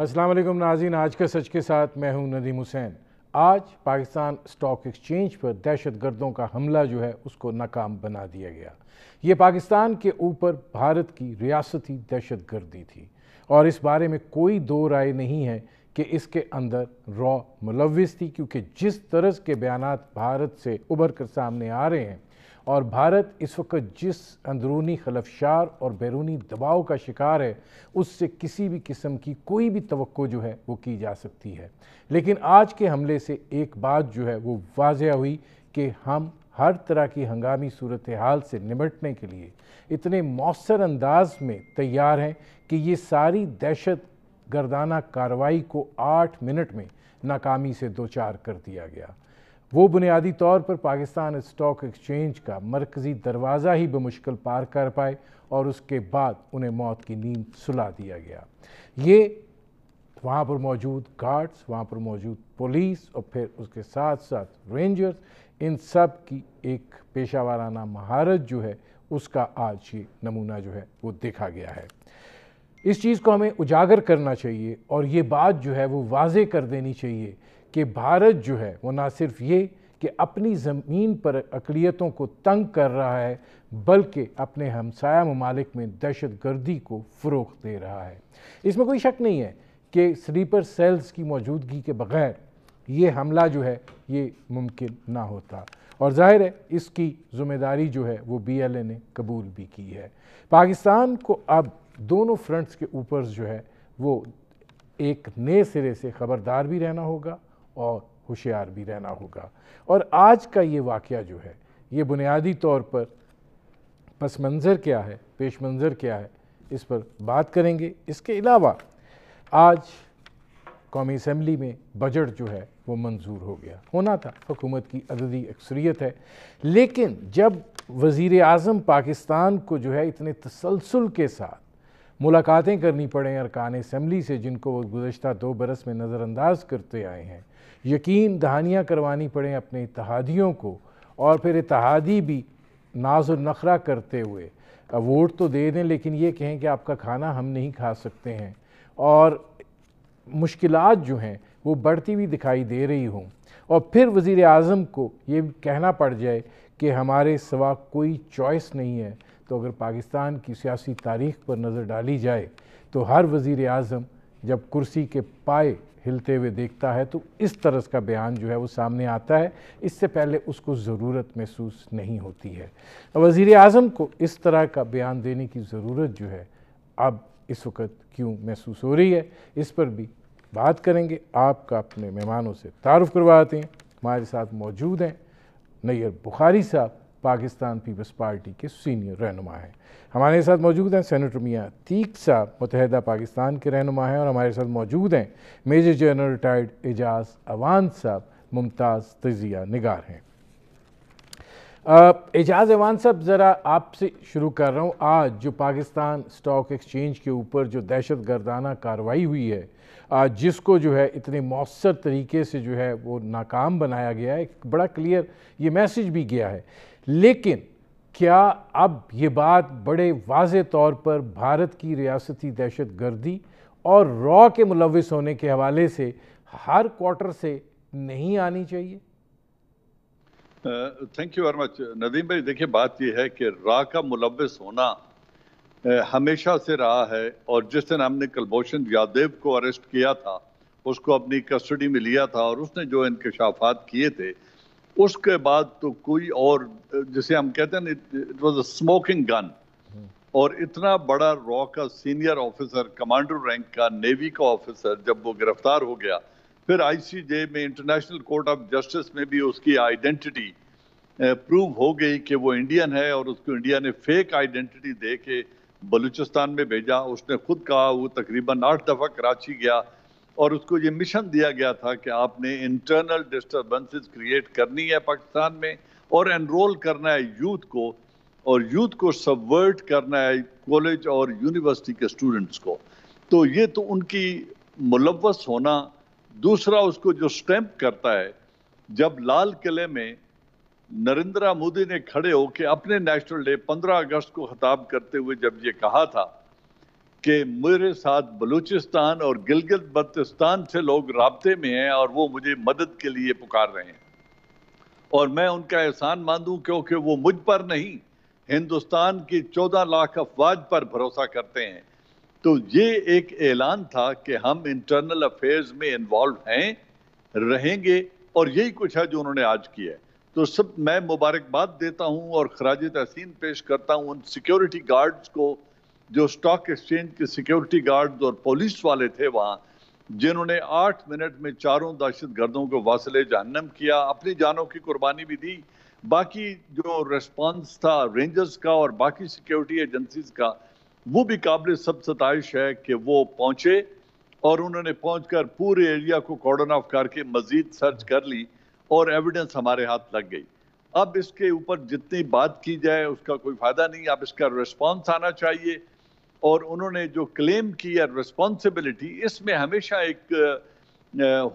अस्सलाम वालेकुम नाज़रीन, आज का सच के साथ मैं हूं नदीम हुसैन। आज पाकिस्तान स्टॉक एक्सचेंज पर दहशत गर्दों का हमला जो है उसको नाकाम बना दिया गया। ये पाकिस्तान के ऊपर भारत की रियासती दहशत गर्दी थी और इस बारे में कोई दो राय नहीं है कि इसके अंदर रॉ मुलव्विस थी, क्योंकि जिस तरह के बयानात भारत से उभर कर सामने आ रहे हैं और भारत इस वक्त जिस अंदरूनी खलफशार और बैरूनी दबाव का शिकार है, उससे किसी भी किस्म की कोई भी तवक्को जो है वो की जा सकती है। लेकिन आज के हमले से एक बात जो है वो वाज़ेह हुई कि हम हर तरह की हंगामी सूरत हाल से निपटने के लिए इतने मौसर अंदाज में तैयार हैं कि ये सारी दहशत गर्दाना कार्रवाई को 8 मिनट में नाकामी से दो चार कर दिया गया। वो बुनियादी तौर पर पाकिस्तान स्टॉक एक्सचेंज का मरकज़ी दरवाज़ा ही बमुश्किल पार कर पाए और उसके बाद उन्हें मौत की नींद सुला दिया गया। ये वहाँ पर मौजूद गार्ड्स, वहाँ पर मौजूद पुलिस और फिर उसके साथ साथ रेंजर्स, इन सब की एक पेशा वाराना महारत जो है उसका आज ये नमूना जो है वो देखा गया है। इस चीज़ को हमें उजागर करना चाहिए और ये बात जो है वो वाज़े कर देनी चाहिए कि भारत जो है वो ना सिर्फ ये कि अपनी ज़मीन पर अक़लियतों को तंग कर रहा है, बल्कि अपने हमसाया ममालिक में दहशत गर्दी को फ़रोग़ दे रहा है। इसमें कोई शक नहीं है कि स्लीपर सेल्स की मौजूदगी के बग़ैर ये हमला जो है ये मुमकिन ना होता और ज़ाहिर है इसकी ज़िम्मेदारी जो है वो BLA ने कबूल भी की है। पाकिस्तान को अब दोनों फ्रंट्स के ऊपर जो है वो एक नए सिरे से ख़बरदार भी रहना होगा और होशियार भी रहना होगा। और आज का ये वाक़या जो है ये बुनियादी तौर पर पस मंज़र क्या है, पेश मंज़र क्या है, इस पर बात करेंगे। इसके अलावा आज कौमी असम्बली में बजट जो है वो मंजूर हो गया, होना था, हुकूमत की अददी अक्सरियत है, लेकिन जब वज़ीर आज़म पाकिस्तान को जो है इतने तसलसल के साथ मुलाकातें करनी पड़ें अरकान असम्बली से, जिनको वो गुज़श्ता 2 बरस में नज़रअंदाज करते आए हैं, यकीन दहानियाँ करवानी पड़ें अपने इत्तेहादियों को और फिर इत्तेहादी भी नाज और नखरा करते हुए वोट तो दे दें लेकिन ये कहें कि आपका खाना हम नहीं खा सकते हैं, और मुश्किलात जो हैं वो बढ़ती हुई दिखाई दे रही हों, और फिर वज़ीर आज़म को ये कहना पड़ जाए कि हमारे सिवा कोई चॉइस नहीं है, तो अगर पाकिस्तान की सियासी तारीख़ पर नज़र डाली जाए तो हर वज़ीर आज़म जब कुर्सी के पाए हिलते हुए देखता है तो इस तरह का बयान जो है वो सामने आता है। इससे पहले उसको ज़रूरत महसूस नहीं होती है। वज़ीर आज़म को इस तरह का बयान देने की ज़रूरत जो है अब इस वक्त क्यों महसूस हो रही है, इस पर भी बात करेंगे। आपका अपने मेहमानों से तारुफ़ करवाते हैं। हमारे साथ मौजूद हैं नैयर बुखारी साहब, पाकिस्तान पीपल्स पार्टी के सीनियर रहनुमा हैं। हमारे साथ मौजूद हैं सेनेटर मियाँ तीक साहब, मुत्तहिदा पाकिस्तान के रहनुमा हैं, और हमारे साथ मौजूद हैं मेजर जनरल रिटायर्ड एजाज़ अवान साहब, मुमताज़ तजिया निगार हैं। एजाज़ अवान साहब, ज़रा आपसे शुरू कर रहा हूँ। आज जो पाकिस्तान स्टॉक एक्सचेंज के ऊपर जो दहशत गर्दाना कार्रवाई हुई है, जिसको जो है इतने मौसर तरीके से जो है वो नाकाम बनाया गया है, एक बड़ा क्लियर ये मैसेज भी गया है, लेकिन क्या अब ये बात बड़े वाज़े तौर पर भारत की रियासती दहशत गर्दी और रॉ के मुलव्विस होने के हवाले से हर क्वार्टर से नहीं आनी चाहिए? Thank you very much Nadeem भाई। देखिए, बात यह है कि रॉ का मुलव्विस होना हमेशा से रहा है, और जिस दिन हमने कुलभूषण यादव को अरेस्ट किया था, उसको अपनी कस्टडी में लिया था और उसने जो इंकशाफात किए थे, उसके बाद तो कोई और, जिसे हम कहते हैं, it was a smoking gun. और इतना बड़ा रॉ का सीनियर ऑफिसर, कमांडर रैंक का नेवी का ऑफिसर, जब वो गिरफ्तार हो गया, फिर ICJ में, इंटरनेशनल कोर्ट ऑफ जस्टिस में भी उसकी आइडेंटिटी प्रूव हो गई कि वो इंडियन है, और उसको इंडिया ने फेक आइडेंटिटी दे के बलूचिस्तान में भेजा। उसने खुद कहा वो तकरीबन 8 दफ़ा कराची गया, और उसको ये मिशन दिया गया था कि आपने इंटरनल डिस्टर्बेंसेस क्रिएट करनी है पाकिस्तान में, और एनरोल करना है यूथ को, और यूथ को सबवर्ट करना है कॉलेज और यूनिवर्सिटी के स्टूडेंट्स को। तो ये तो उनकी मुलव्वस होना। दूसरा, उसको जो स्टैंप करता है, जब लाल किले में नरेंद्र मोदी ने खड़े होकर अपने नेशनल डे 15 अगस्त को खिताब करते हुए जब ये कहा था کہ میرے ساتھ بلوچستان اور گلگت بلتستان سے لوگ رابطے میں ہیں اور وہ مجھے مدد کے لیے پکار رہے ہیں، اور میں ان کا احسان ماندوں کیونکہ وہ مجھ پر نہیں، ہندوستان کی 14 لاکھ افواج پر بھروسہ کرتے ہیں۔ تو یہ ایک اعلان تھا کہ ہم انٹرنل افیئرز میں انوالو ہیں، رہیں گے، اور یہی کچھ ہے جو انہوں نے آج کیا ہے۔ تو میں مبارکباد دیتا ہوں اور خراج تحسین پیش کرتا ہوں ان سیکیورٹی گارڈز کو جو اسٹاک ایکسچینج کے سیکیورٹی گارڈز اور پولیس والے تھے وہاں، جنہوں نے 8 منٹ میں چاروں دہشت گردوں کو واصل جہنم کیا، اپنی جانوں کی قربانی بھی دی۔ باقی جو ریسپانس تھا رینجرز کا اور باقی سیکیورٹی ایجنسیز کا، وہ بھی قابل سب ستائش ہے کہ وہ پہنچے اور انہوں نے پہنچ کر پورے ایریا کو کارڈن آف کر کے مزید سرچ کر لی اور ایویڈنس ہمارے ہاتھ لگ گئی۔ اب اس کے اوپر جتنی بات کی جائے اس کا کوئی فائدہ نہیں، اب اس کا ریسپانس آنا چاہیے۔ اور انہوں نے جو کلیم کیا ریسپانسبلٹی، اس میں ہمیشہ ایک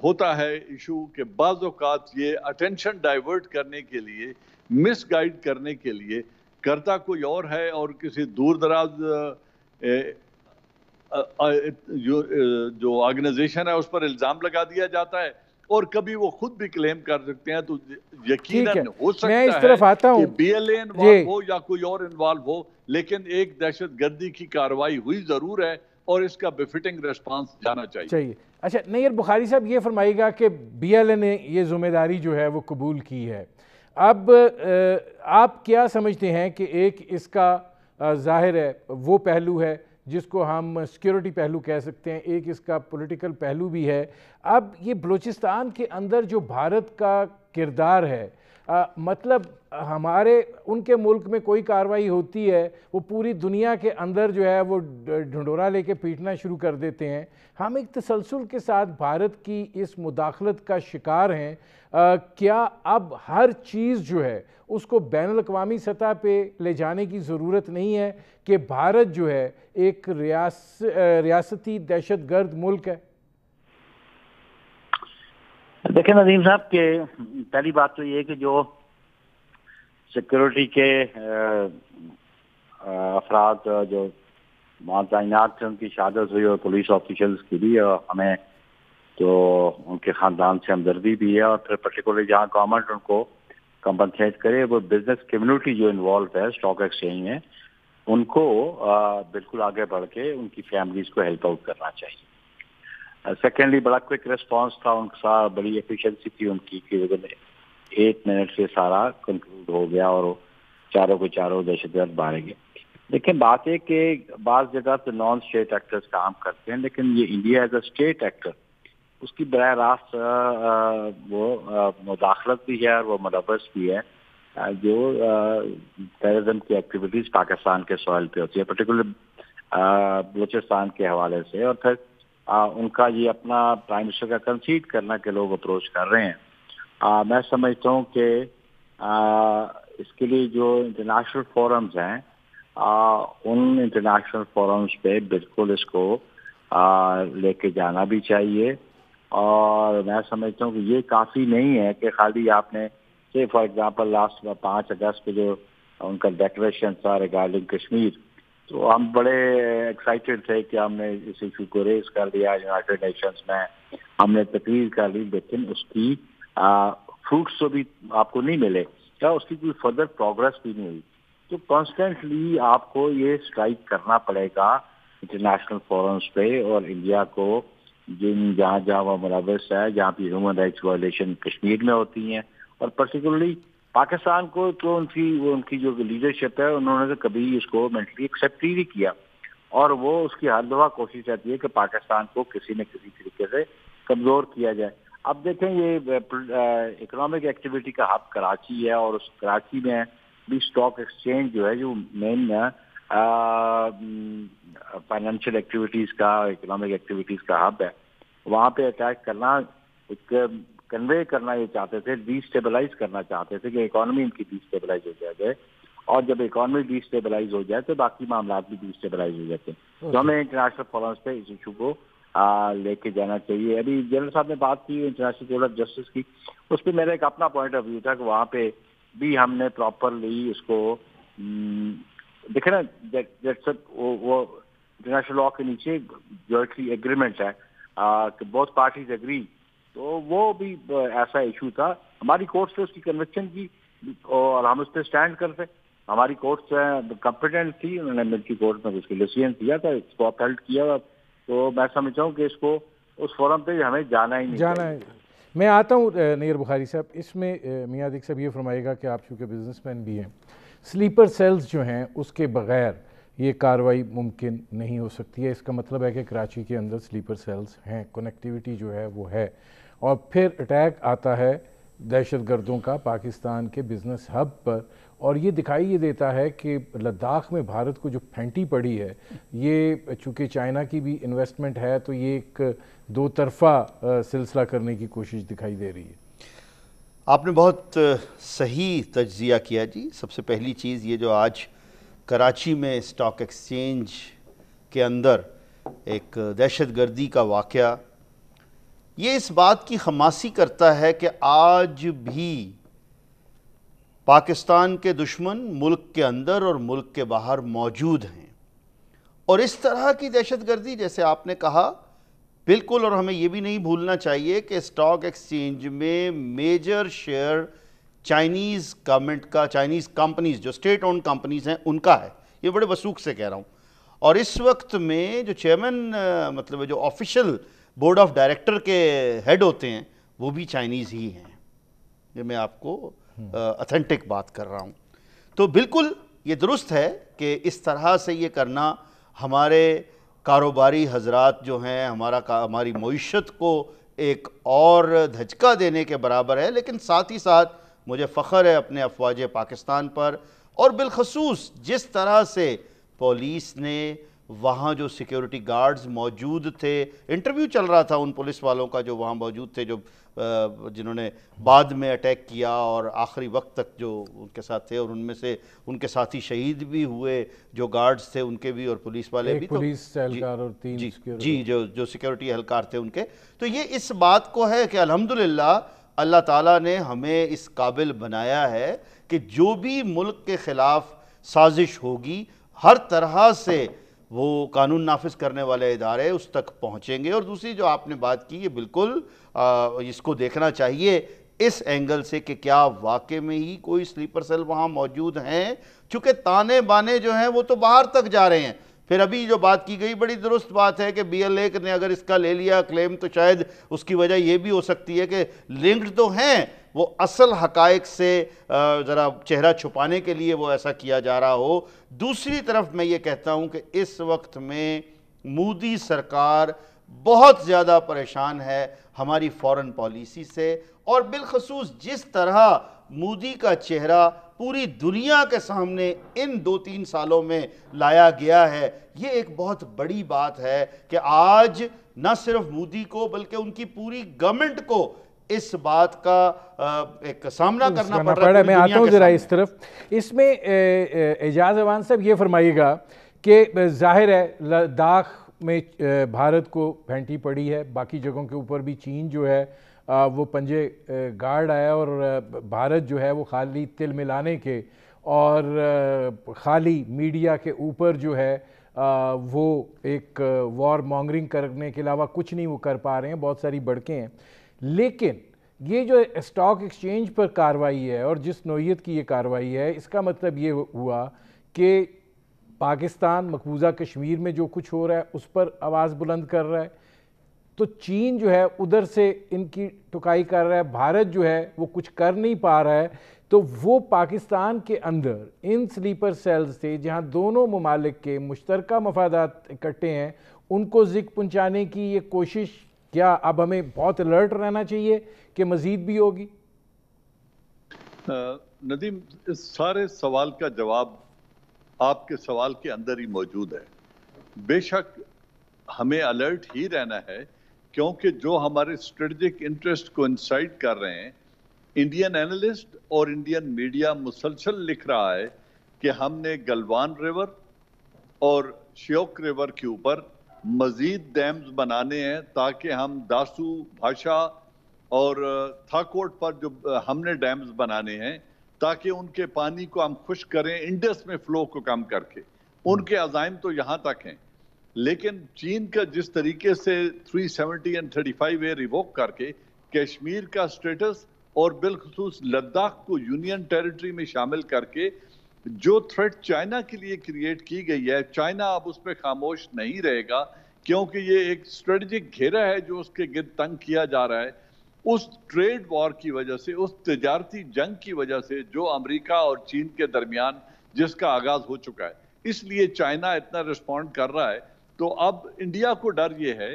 ہوتا ہے ایشو کہ بعض اوقات یہ اٹینشن ڈائیورٹ کرنے کے لیے، مس گائیڈ کرنے کے لیے کرتا کوئی اور ہے، اور کسی دور دراز جو آرگنائزیشن ہے اس پر الزام لگا دیا جاتا ہے، اور کبھی وہ خود بھی کلیم کر سکتے ہیں۔ تو یقیناً ہو سکتا ہے کہ بی ایل اے انوالو ہو یا کوئی اور انوالو ہو، لیکن ایک دہشت گردی کی کارروائی ہوئی ضرور ہے اور اس کا بفٹنگ ریسپانس جانا چاہیے۔ اچھا نیئر بخاری صاحب، یہ فرمائیے گا کہ بی ایل اے نے یہ ذمہ داری جو ہے وہ قبول کی ہے، اب آپ کیا سمجھتے ہیں کہ ایک اس کا ظاہر ہے وہ پہلو ہے جس کو ہم سیکیورٹی پہلو کہہ سکتے ہیں، ایک اس کا پولیٹیکل پہلو بھی ہے۔ اب یہ بلوچستان کے اندر جو بھارت کا کردار ہے، مطلب ہمارے ان کے ملک میں کوئی کارروائی ہوتی ہے وہ پوری دنیا کے اندر جو ہے وہ ڈھنڈورا لے کے پیٹنا شروع کر دیتے ہیں۔ ہم ایک تسلسل کے ساتھ بھارت کی اس مداخلت کا شکار ہیں۔ کیا اب ہر چیز جو ہے اس کو بین الاقوامی سطح پہ لے جانے کی ضرورت نہیں ہے کہ بھارت جو ہے ایک ریاستی دہشت گرد ملک ہے؟ دیکھیں ندیم صاحب، کہ پہلی بات تو یہ کہ جو سیکیورٹی کے افراد جو تعینات سے ان کی شہادت ہوئی، اور پولیس آفیشلز کی بھی، اور ہمیں تو ان کے خاندان سے ہمدردی بھی ہے، اور پھر پرٹیکولرلی جہاں گورنمنٹ ان کو کمپنسیٹ کرے، وہ بزنس کمیونٹی جو انوالو ہے اسٹاک ایکسچینج میں، ان کو بالکل آگے بڑھ کے ان کی فیملیز کو ہیلپ آؤٹ کرنا چاہیے۔ سیکنڈلی بڑا کوئک ریسپانس تھا ان کا، بڑی ایفیشنسی تھی ان کی، کہ 8 منٹ سے سارا کنکلوڈ ہو گیا اور چاروں کو چاروں دہشت گرد مارے گئے۔ لیکن بات ہے کہ بعض جگہ تو نان اسٹیٹ ایکٹرز کام کرتے ہیں، لیکن یہ India as a state actor, اس کی براہ راست وہ مداخلت بھی ہے اور وہ ملوث بھی ہے جو ٹیررزم کی ایکٹیویٹیز پاکستان کے سوائل پہ ہوتی ہے، پرٹیکولر بلوچستان کے حوالے سے۔ اور پھر ان کا یہ اپنا پرائم منسٹر کا کنسیڈ کرنا کہ لوگ اپروچ کر رہے ہیں، میں سمجھتا ہوں کہ اس کے لیے جو انٹرنیشنل فورمز ہیں، ان انٹرنیشنل فورمز پہ بالکل اس کو لے کے جانا بھی چاہیے۔ اور میں سمجھتا ہوں کہ یہ کافی نہیں ہے کہ خالی آپ نے سے فار ایگزامپل لاسٹ 5 اگست کو جو ان کا ڈیکلیریشن تھا ریگارڈنگ کشمیر، تو ہم بڑے ایکسائٹیڈ تھے کہ ہم نے اس ایشو کو ریز کر دیا یونائٹڈ نیشنز میں، ہم نے تقریر کر لی، لیکن اس کی فروٹس تو بھی آپ کو نہیں ملے، یا اس کی کوئی فردر پروگرس بھی نہیں ہوئی۔ تو کانسٹنٹلی آپ کو یہ اسٹرائک کرنا پڑے گا انٹرنیشنل فورمز پہ، اور انڈیا کو جہاں جہاں وہ ملوث ہے، جہاں پہ ہیومن رائٹس وائلیشن کشمیر میں ہوتی ہیں، اور پرٹیکولرلی پاکستان کو تو ان کی جو لیڈرشپ ہے انہوں نے تو کبھی اس کو مینٹلی ایکسیپٹ ہی نہیں کیا، اور وہ اس کی ہر دفعہ کوشش رہتی ہے کہ پاکستان کو کسی نہ کسی طریقے سے کمزور کیا جائے۔ اب دیکھیں یہ اکنامک ایکٹیویٹی کا ہب کراچی ہے، اور اس کراچی میں بھی اسٹاک ایکسچینج جو ہے جو مین فائنینشیل ایکٹیویٹیز کا، اکنامک ایکٹیویٹیز کا ہب ہے، وہاں پہ اٹیک کرنا، ایک کنوے کرنا یہ چاہتے تھے، ڈی اسٹیبلائز کرنا چاہتے تھے کہ اکانومی ان کی ڈی اسٹیبلائز ہو جائے، اور جب اکانومی ڈی اسٹیبلائز ہو جائے تو باقی معاملات بھی ڈی اسٹیبلائز ہو جاتے ہیں۔ تو ہمیں انٹرنیشنل فورمز پہ اس ایشو کو لے کے جانا چاہیے۔ ابھی جنرل صاحب نے بات کی انٹرنیشنل کورٹ آف جسٹس کی، اس پہ میرا ایک اپنا پوائنٹ آف ویو تھا کہ وہاں پہ بھی ہم نے پراپرلی اس کو دیکھیں نا، وہ इंटरनेशनल लॉ के नीचे जॉइंटली एग्रीमेंट है कि बोथ पार्टीज एग्री, तो वो भी ऐसा इशू था। हमारी कोर्ट से उसकी कन्विक्शन की और हम उस पर स्टैंड करते। हमारी कोर्ट कॉम्पिटेंट थी, उन्होंने मिल्की कोर्ट में उसके डिसीजन दिया था, इसको अपहेल्ड किया। तो मैं समझता हूँ कि इसको उस फोरम पे हमें जाना ही नहीं है। मैं आता हूँ नैयर बुखारी साहब, इसमें मियां दिक साहब ये फरमाएगा कि आप चूँकि बिजनेसमैन भी हैं, स्लीपर सेल्स जो हैं उसके बग़ैर ये कार्रवाई मुमकिन नहीं हो सकती है। इसका मतलब है कि कराची के अंदर स्लीपर सेल्स हैं, कनेक्टिविटी जो है वो है, और फिर अटैक आता है दहशत गर्दों का पाकिस्तान के बिज़नेस हब पर, और ये दिखाई ये देता है कि लद्दाख में भारत को जो फेंटी पड़ी है, ये चूँकि चाइना की भी इन्वेस्टमेंट है, तो ये एक दो तरफ़ा सिलसिला करने की कोशिश दिखाई दे रही है। आपने बहुत सही तज्ज़िया किया जी। सबसे पहली चीज़, ये जो आज कराची में स्टॉक एक्सचेंज के अंदर एक दहशत गर्दी का वाक़या, ये इस बात की खमासी करता है कि आज भी पाकिस्तान के दुश्मन मुल्क के अंदर और मुल्क के बाहर मौजूद हैं। और इस तरह की दहशत गर्दी, जैसे आपने कहा, बिल्कुल, और हमें ये भी नहीं भूलना चाहिए कि स्टॉक एक्सचेंज में मेजर शेयर चाइनीज़ गवर्नमेंट का, चाइनीज़ कंपनीज़ जो स्टेट ओन्ड कंपनीज़ हैं उनका है। ये बड़े वसूख से कह रहा हूँ। और इस वक्त में जो चेयरमैन, मतलब जो ऑफिशियल बोर्ड ऑफ डायरेक्टर के हेड होते हैं, वो भी चाइनीज़ ही हैं। ये मैं आपको ऑथेंटिक बात कर रहा हूँ। तो बिल्कुल ये दुरुस्त है कि इस तरह से ये करना हमारे कारोबारी हजरात जो हैं, हमारी मईशत को एक और धचका देने के बराबर है। लेकिन साथ ही साथ मुझे फ़ख्र है अपने अफवाज पाकिस्तान पर, और बिलखसूस जिस तरह से पुलिस ने वहाँ जो सिक्योरिटी गार्ड्स मौजूद थे, इंटरव्यू चल रहा था उन पुलिस वालों का जो वहाँ मौजूद थे, जो जिन्होंने बाद में अटैक किया और आखिरी वक्त तक जो उनके साथ थे, और उनमें से उनके साथी शहीद भी हुए जो गार्ड्स थे उनके भी, और पुलिस वाले भी, पुलिस एहलकार और 3 जी जो सिक्योरिटी एहलकार थे उनके। तो ये इस बात को है कि अल्हम्दुलिल्लाह अल्लाह ताला ने हमें इस काबिल बनाया है कि जो भी मुल्क के ख़िलाफ़ साजिश होगी, हर तरह से वो कानून नाफिज करने वाले इदारे उस तक पहुँचेंगे। और दूसरी जो आपने बात की, ये बिल्कुल इसको देखना चाहिए इस एंगल से कि क्या वाकई में ही कोई स्लीपर सेल वहाँ मौजूद हैं, चूँकि ताने बाने जो हैं वो तो बाहर तक जा रहे हैं। फिर अभी जो बात की गई बड़ी दुरुस्त बात है कि BLA ने अगर इसका ले लिया क्लेम, तो शायद उसकी वजह ये भी हो सकती है कि लिंक्ड तो हैं, वो असल हकायक से ज़रा चेहरा छुपाने के लिए वो ऐसा किया जा रहा हो। दूसरी तरफ मैं ये कहता हूँ कि इस वक्त में मोदी सरकार बहुत ज़्यादा परेशान है हमारी फ़ॉरेन पॉलिसी से, और बिलखसूस जिस तरह मोदी का चेहरा पूरी दुनिया के सामने इन 2-3 सालों में लाया गया है, ये एक बहुत बड़ी बात है कि आज न सिर्फ मोदी को बल्कि उनकी पूरी गवर्नमेंट को इस बात का एक सामना करना पड़ रहा है। मैं आता हूँ ज़रा इस तरफ। इसमें एजाज अवान साहब ये फरमाइएगा कि जाहिर है लद्दाख में भारत को फेंटी पड़ी है, बाकी जगहों के ऊपर भी चीन जो है वो पंजे गार्ड आया, और भारत जो है वो खाली तिल मिलाने के और खाली मीडिया के ऊपर जो है वो एक वॉर मॉन्गरिंग करने के अलावा कुछ नहीं वो कर पा रहे हैं, बहुत सारी बढ़कें हैं। लेकिन ये जो स्टॉक एक्सचेंज पर कार्रवाई है और जिस नौइयत की ये कार्रवाई है, इसका मतलब ये हुआ कि पाकिस्तान मकबूजा कश्मीर में जो कुछ हो रहा है उस पर आवाज़ बुलंद कर रहा है, तो चीन जो है उधर से इनकी टुकाई कर रहा है, भारत जो है वो कुछ कर नहीं पा रहा है। तो वो पाकिस्तान के अंदर इन स्लीपर सेल्स से जहां दोनों ममालिक के मुश्तरका मफादात इकट्ठे हैं, उनको ज़िक पहुंचाने की ये कोशिश, क्या अब हमें बहुत अलर्ट रहना चाहिए कि मज़ीद भी होगी? नदीम, इस सारे सवाल का जवाब आपके सवाल के अंदर ही मौजूद है। बेशक हमें अलर्ट ही रहना है, क्योंकि जो हमारे स्ट्रेटजिक इंटरेस्ट को इंसाइड कर रहे हैं, इंडियन एनालिस्ट और इंडियन मीडिया मुसलसल लिख रहा है कि हमने गलवान रिवर और श्योक रिवर के ऊपर मजीद डैम्स बनाने हैं, ताकि हम दासू, भाषा और थाकोट पर जो हमने डैम्स बनाने हैं, ताकि उनके पानी को हम खुश करें, इंडस में फ्लो को कम करके। उनके अज़ाइम तो यहाँ तक हैं, لیکن چین کا جس طریقے سے 370 اور 35A ریووک کر کے کشمیر کا سٹیٹس اور بالخصوص لداخ کو یونین ٹیریٹری میں شامل کر کے جو تھریٹ چائنا کے لیے کریٹ کی گئی ہے، چائنا اب اس پہ خاموش نہیں رہے گا، کیونکہ یہ ایک اسٹریٹجک گھیرا ہے جو اس کے گرد تنگ کیا جا رہا ہے۔ اس ٹریڈ وار کی وجہ سے، اس تجارتی جنگ کی وجہ سے جو امریکہ اور چین کے درمیان جس کا آغاز ہو چکا ہے، اس لیے چائنا اتنا رسپونڈ کر رہا ہے۔ تو اب انڈیا کو ڈر یہ ہے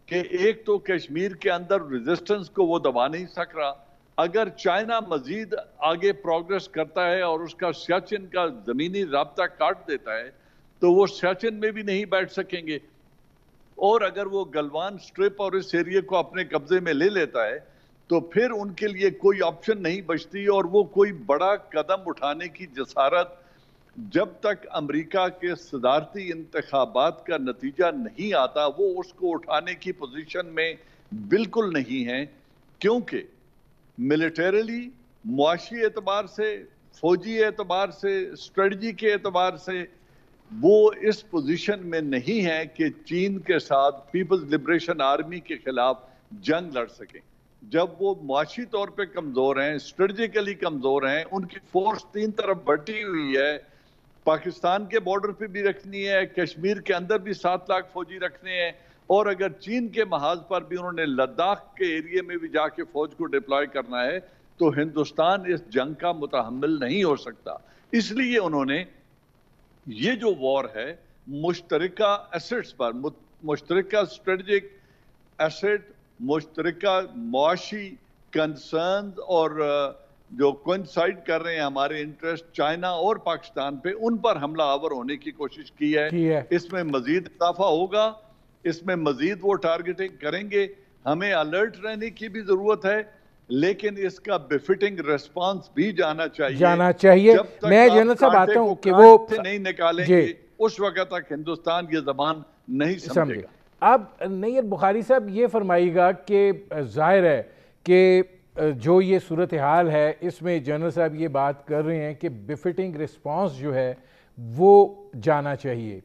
کہ ایک تو کشمیر کے اندر ریزسٹنس کو وہ دبا نہیں سک رہا، اگر چائنا مزید آگے پروگریس کرتا ہے اور اس کا سیاچن کا زمینی رابطہ کاٹ دیتا ہے تو وہ سیاچن میں بھی نہیں بیٹھ سکیں گے، اور اگر وہ گلوان سٹرپ اور اس ایریے کو اپنے قبضے میں لے لیتا ہے تو پھر ان کے لیے کوئی آپشن نہیں بچتی، اور وہ کوئی بڑا قدم اٹھانے کی جسارت جب تک امریکہ کے صدارتی انتخابات کا نتیجہ نہیں آتا وہ اس کو اٹھانے کی پوزیشن میں بالکل نہیں ہے، کیونکہ ملیٹریلی، معاشی اعتبار سے، فوجی اعتبار سے، اسٹریٹجی کے اعتبار سے وہ اس پوزیشن میں نہیں ہے کہ چین کے ساتھ پیپلز لبریشن آرمی کے خلاف جنگ لڑ سکیں۔ جب وہ معاشی طور پہ کمزور ہیں، اسٹریٹجیکلی کمزور ہیں، ان کی فورس 3 طرف بٹی ہوئی ہے، پاکستان کے بارڈر پہ بھی رکھنی ہے، کشمیر کے اندر بھی 7 لاکھ فوجی رکھنے ہیں، اور اگر چین کے محاذ پر بھی انہوں نے لداخ کے ایریے میں بھی جا کے فوج کو ڈپلوائے کرنا ہے تو ہندوستان اس جنگ کا متحمل نہیں ہو سکتا۔ اس لیے انہوں نے یہ جو وار ہے مشترکہ ایسٹس پر، مشترکہ اسٹریٹجک ایسٹ، مشترکہ معاشی کنسرنز اور جو کوئنسائڈ کر رہے ہیں ہمارے انٹرسٹ چائنا اور پاکستان پہ، ان پر حملہ آور ہونے کی کوشش کی ہے۔ اس میں مزید اضافہ ہوگا، اس میں مزید وہ ٹارگیٹنگ کریں گے، ہمیں الرٹ رہنے کی بھی ضرورت ہے، لیکن اس کا بفٹنگ ریسپانس بھی جانا چاہیے۔ جب تک میں جنرل صاحب آتا ہوں کہ وہ نہیں نکالیں گے اس وقت تک ہندوستان یہ زبان نہیں سمجھے گا۔ اب نیت بخاری صاحب یہ فرمائیے گا کہ ظاہر ہے کہ جو یہ صورتحال ہے اس میں جنرل صاحب یہ بات کر رہے ہیں کہ بفٹنگ رسپانس جو ہے وہ جانا چاہیے۔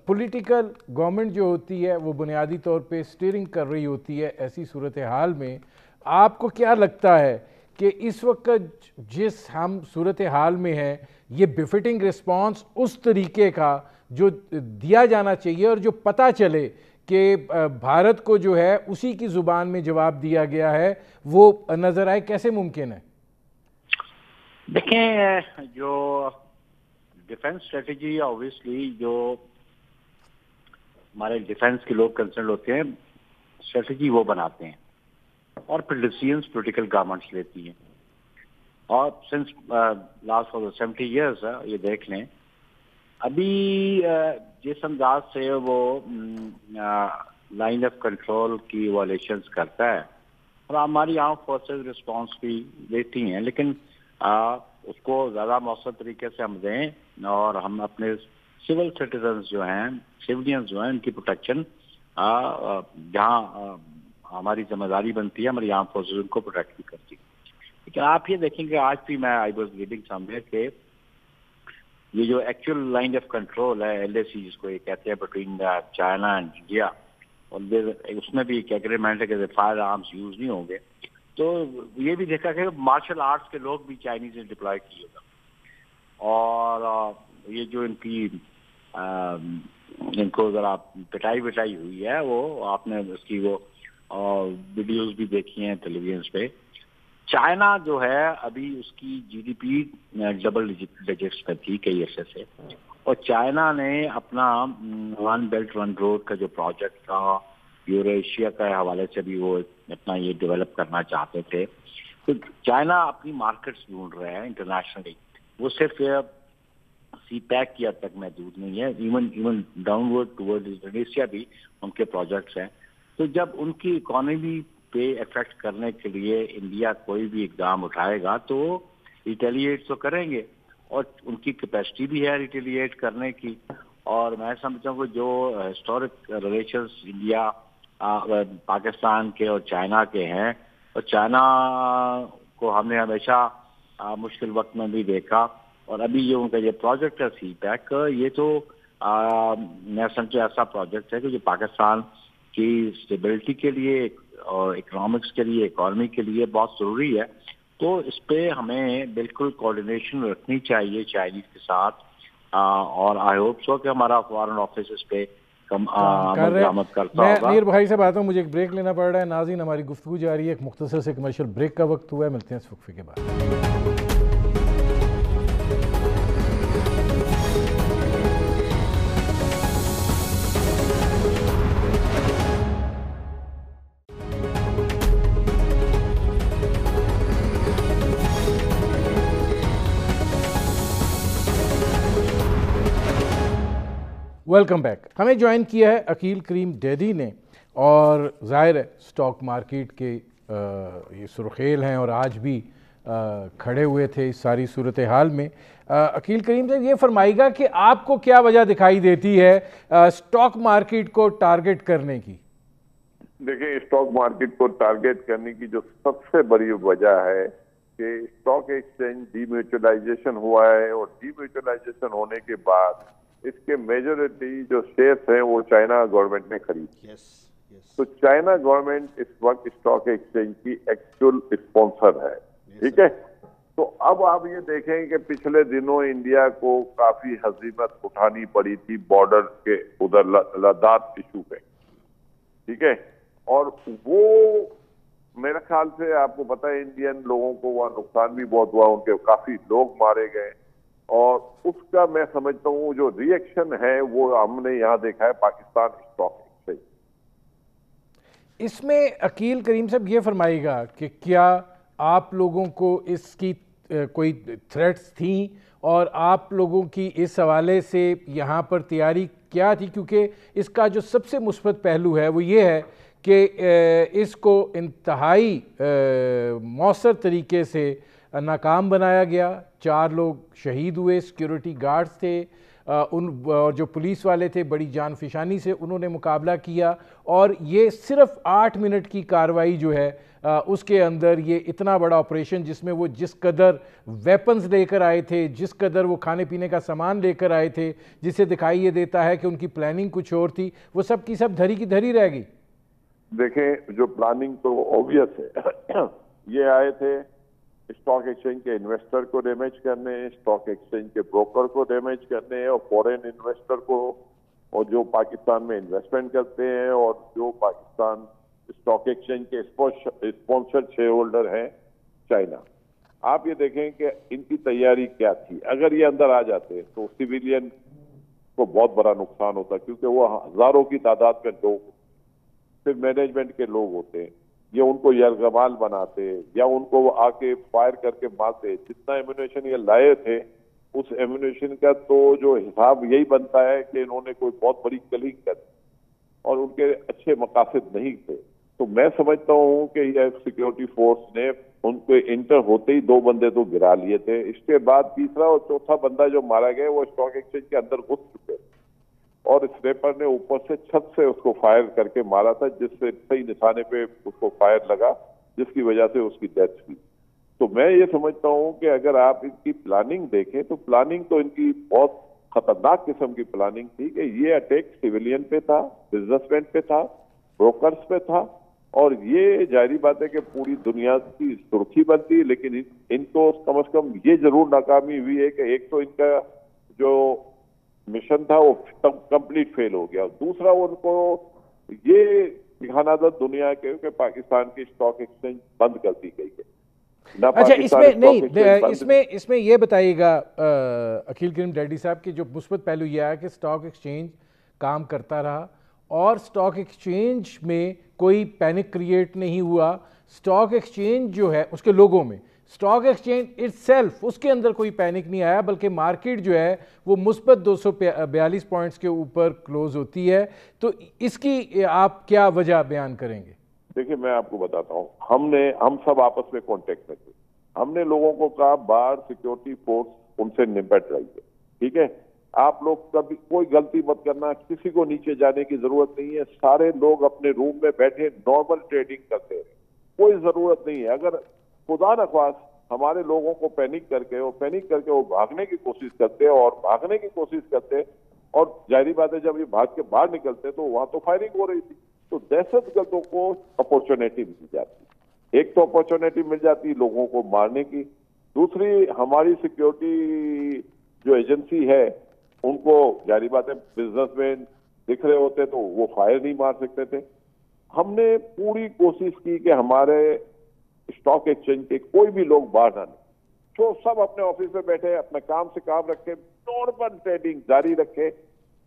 پولیٹیکل گورنمنٹ جو ہوتی ہے وہ بنیادی طور پہ سٹیئرنگ کر رہی ہوتی ہے ایسی صورتحال میں۔ آپ کو کیا لگتا ہے کہ اس وقت جس ہم صورتحال میں ہیں یہ بفٹنگ رسپانس اس طریقے کا جو دیا جانا چاہیے اور جو پتہ چلے کہ بھارت کو جو ہے اسی کی زبان میں جواب دیا گیا ہے، وہ نظر آئے، کیسے ممکن ہے؟ دیکھیں، جو ڈیفنس اسٹریٹجی اوبویسلی جو ہمارے ڈیفنس کے لوگ کنسرن ہوتے ہیں اسٹریٹجی وہ بناتے ہیں اور پھر ڈیسیژنس پولیٹیکل گورنمنٹس لیتی ہیں، اور سنس لاسٹ 70 ایئرس یہ دیکھ لیں ابھی جس انداز سے وہ لائن آف کنٹرول کی وائلیشنز کرتا ہے اور ہماری عام فورسز رسپانس بھی دیتی ہیں، لیکن اس کو زیادہ مؤثر طریقے سے ہم دیں اور ہم اپنے سول سٹیزنز جو ہیں، سویلینز جو ہیں، ان کی پروٹیکشن جہاں ہماری ذمہ داری بنتی ہے، ہماری عام فورسز ان کو پروٹیکٹ بھی کرتی ہے۔ لیکن آپ یہ دیکھیں گے آج بھی میں I was reading some where کہ یہ جو ایکچوئل لائن آف کنٹرول ہے LAC جس کو یہ کہتے ہیں بٹوین چائنا اینڈ انڈیا، اور اس میں بھی ایک ایگریمنٹ ہے کہ فائر آرمز یوز نہیں ہوں گے، تو یہ بھی دیکھا کہ مارشل آرٹس کے لوگ بھی چائنیز نے ڈپلوائے کیے ہوگا، اور یہ جو ان کو ذرا پٹائی ہوئی ہے وہ آپ نے اس کی وہ ویڈیوز بھی دیکھی ہیں ٹیلی ویژن پہ۔ چائنا جو ہے ابھی اس کی GDP ڈبل ڈیجٹس پہ تھی کئی عرصے سے، اور چائنا نے اپنا ون بیلٹ ون روڈ کا جو پروجیکٹ تھا یوریشیا کے حوالے سے بھی وہ اپنا یہ ڈیولپ کرنا چاہتے تھے، تو چائنا اپنی مارکیٹس ڈھونڈ رہے ہیں انٹرنیشنلی، وہ صرف سی پیک کی حد تک محدود نہیں ہے، even downward toward Indonesia بھی ان کے پروجیکٹس ہیں۔ تو جب ان کی اکانومی پہ افیکٹ کرنے کے لیے انڈیا کوئی بھی اقدام اٹھائے گا تو ریٹیلیٹ تو کریں گے، اور ان کی کیپیسٹی بھی ہے ریٹیلیٹ کرنے کی، اور میں سمجھتا ہوں کہ جو ہسٹورک ریلیشنز انڈیا پاکستان کے اور چائنا کے ہیں، اور چائنا کو ہم نے ہمیشہ مشکل وقت میں بھی دیکھا، اور ابھی یہ ان کا یہ پروجیکٹ ہے سی پیک، یہ تو मैं समझे ऐसा प्रोजेक्ट है कि जो पाकिस्तान की स्टेबिलिटी के लिए और इकोनॉमिक्स के लिए, इकॉनमी के लिए बहुत ज़रूरी है। तो इस पे हमें बिल्कुल कोऑर्डिनेशन रखनी चाहिए चाइनीज़ के साथ, और आई होप सो कि हमारा फॉरेन ऑफिस इस पे मैं नीर भाई से बात हूँ, मुझे एक ब्रेक लेना पड़ रहा है। नाज़रीन, हमारी गुफ्तगू जारी है, एक मुख्तसर से कमर्शियल ब्रेक का वक्त हुआ है। मिलते हैं इस वक्फे के बाद। Welcome back. हमें ज्वाइन किया है अकील करीम डैडी ने, और ज़ाहिर है स्टॉक मार्केट के ये सुर्खेल हैं और आज भी खड़े हुए थे इस सारी सूरत हाल में। अकील करीम साहब, ये फरमाइएगा कि आपको क्या वजह दिखाई देती है स्टॉक मार्केट को टारगेट करने की? देखिए, स्टॉक मार्केट को टारगेट करने की जो सबसे बड़ी वजह है कि स्टॉक एक्सचेंज डीम्यूचुअलाइजेशन हुआ है, और डीम्यूचुअलाइजेशन होने के बाद इसके मेजॉरिटी जो शेयर्स हैं वो चाइना गवर्नमेंट ने खरीदी। तो चाइना गवर्नमेंट इस वक्त स्टॉक एक्सचेंज की एक्चुअल स्पॉन्सर है, ठीक है। तो अब आप ये देखें कि पिछले दिनों इंडिया को काफी हजीमत उठानी पड़ी थी बॉर्डर के उधर लद्दाख इशू पे, ठीक है। और वो मेरे ख्याल से आपको पता है इंडियन लोगों को वहां नुकसान भी बहुत हुआ, उनके काफी लोग मारे गए, और उसका मैं समझता हूँ जो रिएक्शन है वो हमने यहाँ देखा है पाकिस्तान स्टॉक एक्सचेंज। इसमें अकील करीम साहब ये फरमाइएगा कि क्या आप लोगों को इसकी कोई थ्रेट्स थी, और आप लोगों की इस हवाले से यहाँ पर तैयारी क्या थी? क्योंकि इसका जो सबसे मुस्बत पहलू है वो ये है कि इसको इंतहाई मौसर तरीके से नाकाम बनाया गया। 4 लोग शहीद हुए, सिक्योरिटी गार्ड्स थे, और जो पुलिस वाले थे बड़ी जान फिशानी से उन्होंने मुकाबला किया, और ये सिर्फ 8 मिनट की कार्रवाई जो है उसके अंदर ये इतना बड़ा ऑपरेशन, जिसमें वो जिस कदर वेपन्स लेकर आए थे, जिस कदर वो खाने पीने का सामान लेकर आए थे, जिससे दिखाई ये देता है कि उनकी प्लानिंग कुछ और थी, वो सब की सब धरी की धरी रह गई। देखें, जो प्लानिंग तो ऑब्वियस है, ये आए थे स्टॉक एक्सचेंज के इन्वेस्टर को डैमेज करने, स्टॉक एक्सचेंज के ब्रोकर को डैमेज करने, और फॉरेन इन्वेस्टर को, और जो पाकिस्तान में इन्वेस्टमेंट करते हैं, और जो पाकिस्तान स्टॉक एक्सचेंज के स्पॉन्सर्ड शेयर होल्डर हैं चाइना। आप ये देखें कि इनकी तैयारी क्या थी। अगर ये अंदर आ जाते तो सिविलियन को बहुत बड़ा नुकसान होता, क्योंकि वो हजारों की तादाद में लोग, फिर मैनेजमेंट के लोग होते हैं, ये उनको यरगमाल बनाते या उनको आके फायर करके मारते। जितना एम्यूनेशन ये लाए थे उस एम्यूनेशन का तो जो हिसाब यही बनता है कि इन्होंने कोई बहुत बड़ी किलिंग कर दी, और उनके अच्छे मकासद नहीं थे। तो मैं समझता हूँ कि यह सिक्योरिटी फोर्स ने उनको इंटर होते ही 2 बंदे तो गिरा लिए थे। इसके बाद तीसरा और चौथा बंदा जो मारा गया वो स्टॉक एक्सचेंज के अंदर घुस चुके, और स्नेपर ने ऊपर से छत से उसको फायर करके मारा था, जिससे सही निशाने पे उसको फायर लगा, जिसकी वजह से उसकी डेथ हुई। तो मैं ये समझता हूँ कि अगर आप इनकी प्लानिंग देखें तो प्लानिंग तो इनकी बहुत खतरनाक किस्म की प्लानिंग थी कि ये अटैक सिविलियन पे था, बिजनेसमैन पे था, ब्रोकर्स पे था, और ये जाहिर बात है कि पूरी दुनिया की सुर्खी बनती। लेकिन इनको कम से कम ये जरूर नाकामी हुई है कि एक तो इनका जो मिशन था वो कंप्लीट फेल हो गया, दूसरा उनको ये दिखाना था दुनिया के पाकिस्तान की स्टॉक एक्सचेंज बंद कर दी गई है। अच्छा, इसमें नहीं, इसमें ये बताइएगा अकील करीम डैडी साहब की जो मुस्बत पहलू यह है कि स्टॉक एक्सचेंज काम करता रहा, और स्टॉक एक्सचेंज में कोई पैनिक क्रिएट नहीं हुआ। स्टॉक एक्सचेंज जो है उसके लोगों में, स्टॉक एक्सचेंज इटसेल्फ, उसके अंदर कोई पैनिक नहीं आया, बल्कि मार्केट जो है वो मुस्बत 242 पॉइंट्स के ऊपर क्लोज होती है। तो इसकी आप क्या वजह बयान करेंगे? देखिए, मैं आपको बताता हूँ, हम सब आपस में कांटेक्ट में थे। हमने लोगों को कहा बाहर सिक्योरिटी फोर्स उनसे निपट रही है, ठीक है, आप लोग कभी कोई गलती मत करना, किसी को नीचे जाने की जरूरत नहीं है, सारे लोग अपने रूम में बैठे नॉर्मल ट्रेडिंग करते हैं, कोई जरूरत नहीं है। अगर खुदा न ख्वास्त हमारे लोगों को पैनिक करके वो भागने की कोशिश करते और भागने की कोशिश करते اور ظاہری بات ہے جب یہ بھاگ کے باہر نکلتے تو وہاں تو فائرنگ ہو رہی تھی. تو دہشت گردوں کو اپورچونیٹی مل جاتی. ایک تو اپورچونیٹی مل جاتی لوگوں کو مارنے کی, دوسری ہماری سیکیورٹی جو ایجنسی ہے ان کو ظاہری بات ہے بزنس مین دکھ رہے ہوتے تو وہ فائر نہیں مار سکتے تھے. ہم نے پوری کوشش کی کہ ہمارے اسٹاک ایکسچینج کے کوئی بھی لوگ باہر نہ نکلیں, جو سب اپنے آفس میں بیٹھے اپنے کام سے کام رکھے, نارمل ٹریڈنگ جاری رکھے.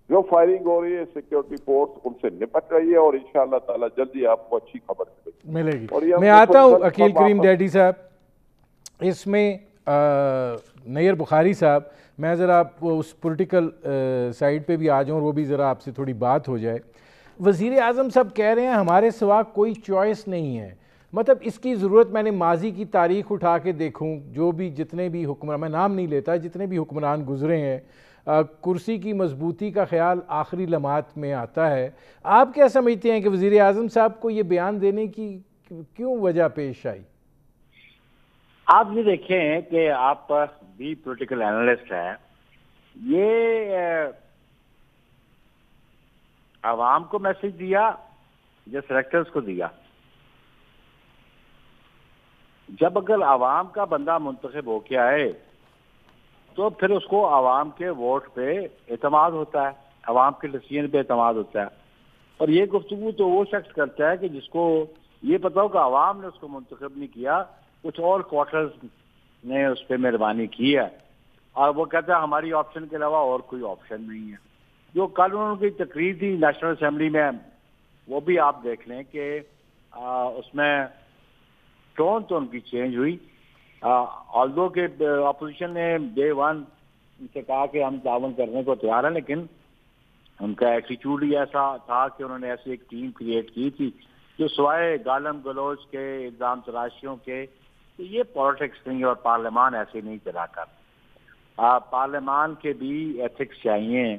جو فائرنگ ہو رہی ہے سیکیورٹی فورس ان سے نپٹ رہی ہے اور انشاءاللہ تعالی جلدی آپ کو اچھی خبر ملے گی. اور یہ میں آتا ہوں عقیل کریم ڈیڈی صاحب, اس میں نیر بخاری صاحب, میں ذرا اس پولیٹیکل سائیڈ پہ بھی آ جاؤں اور وہ بھی ذرا آپ سے تھوڑی بات ہو جائے. وزیر اعظم صاحب کہہ رہے ہیں ہمارے سوا کوئی چوائس نہیں ہے. مطلب اس کی ضرورت, میں نے ماضی کی تاریخ اٹھا کے دیکھوں, جو بھی جتنے بھی حکمران, میں نام نہیں لیتا, جتنے بھی حکمران گزرے ہیں, کرسی کی مضبوطی کا خیال آخری لمحات میں آتا ہے. آپ کیا سمجھتے ہیں کہ وزیر اعظم صاحب کو یہ بیان دینے کی کیوں وجہ پیش آئی؟ آپ یہ دیکھیں کہ آپ بھی پولیٹیکل اینالسٹ ہیں, یہ عوام کو میسج دیا یا سلیکٹرز کو دیا؟ جب اگر عوام کا بندہ منتخب ہو کے آئے تو پھر اس کو عوام کے ووٹ پہ اعتماد ہوتا ہے, عوام کے ڈسیزن پہ اعتماد ہوتا ہے. اور یہ گفتگو تو وہ شخص کرتا ہے کہ جس کو یہ پتا ہو کہ عوام نے اس کو منتخب نہیں کیا, کچھ اور کوارٹرز نے اس پہ مہربانی کی ہے, اور وہ کہتا ہے ہماری آپشن کے علاوہ اور کوئی آپشن نہیں ہے. جو کل انہوں کی تقریر تھی نیشنل اسمبلی میں, وہ بھی آپ دیکھ لیں کہ اس میں ٹون تو ان کی چینج ہوئی. آلدو کہ اپوزیشن نے ڈے ون ان سے کہا کہ ہم تعاون کرنے کو تیار ہیں, لیکن ان کا ایٹیچیوڈ ہی ایسا تھا کہ انہوں نے ایسی ایک ٹیم کریٹ کی تھی جو سوائے گالم گلوچ کے, الزام تراشیوں کے, کہ یہ پالیٹکس نہیں, اور پارلیمان ایسے نہیں چلا کر. پارلیمان کے بھی ایتھکس چاہیے